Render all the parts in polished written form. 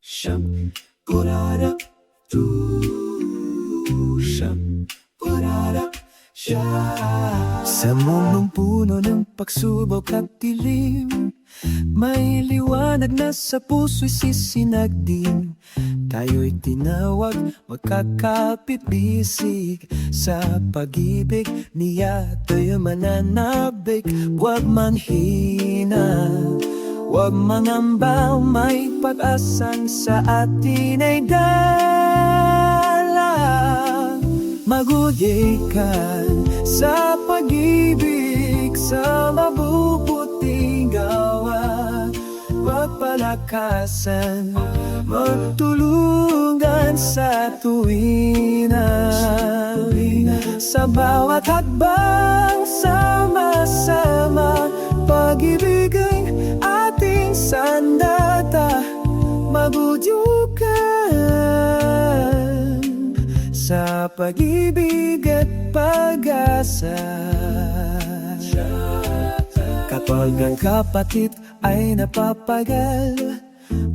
Siyam, purara, tu, siyam, purara, siya. Sa mundong puno ng pagsubok at dilim, may liwanag na sa puso'y sisinagdim. Tayo'y tinawag, magkakapit-bisig sa pag-ibig niya. Tayo'y mananabik, huwag manhina, huwag mangamba, may pag-asang sa atin ay dala. Maguyakan sa pag-ibig, sa mabubuting gawa, pagpalakasan, magtulungan sa tuwina. Sa bawat hakbang, sama-sama, pag-ibig ay ating sandata. Mabudyukan sa pag-ibig at pag-asa. Kapag ang kapatid ay napapagal,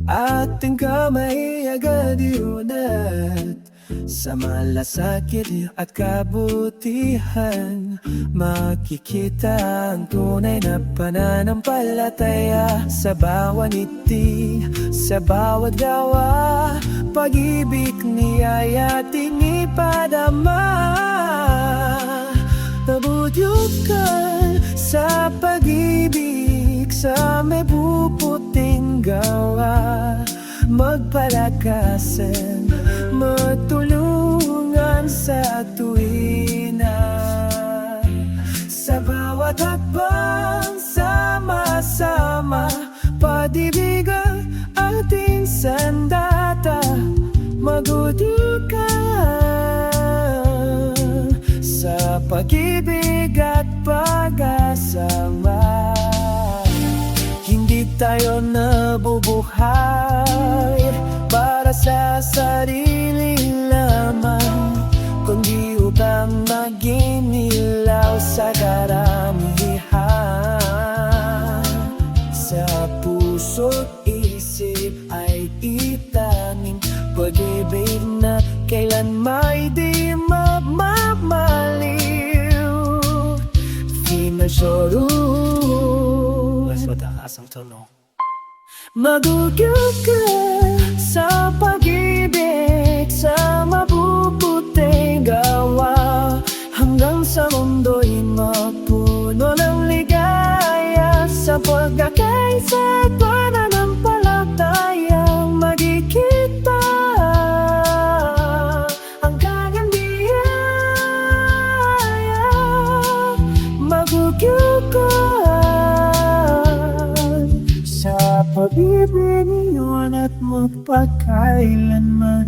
ating kamay agad iunat. Sa malasakit at kabutihan, makikita ang tunay na pananampalataya. Sa bawat ngiti, sa bawat gawa, pag-ibig niya'y ating ipadama. Nabudyukan sa pag-ibig, sa may bubuting gawa, magpalakasan, magtulungan sa tuwina. Sa bawat hakbang, sama-sama, pag-ibig ang ating sandata. Magudyukan sa pag-ibig at pag-asama. Hindi tayo nabubuhay para sa sarili lamang, kundi upang maging ilaw sa karamihan. Sa puso't isip ay itanging pag-ibig na kailan may di mamaliw. Di masyoro mas mataas ang tono. Magugyugan sa pag-ibig, sa mabubuting gawa, hanggang sa mundo'y mapuno ng ligaya. Sa pagkakaisa at pananampalataya, magkikita ang kagandihaya. Magugyugan sa pag-ibig niyon at magpakailanman.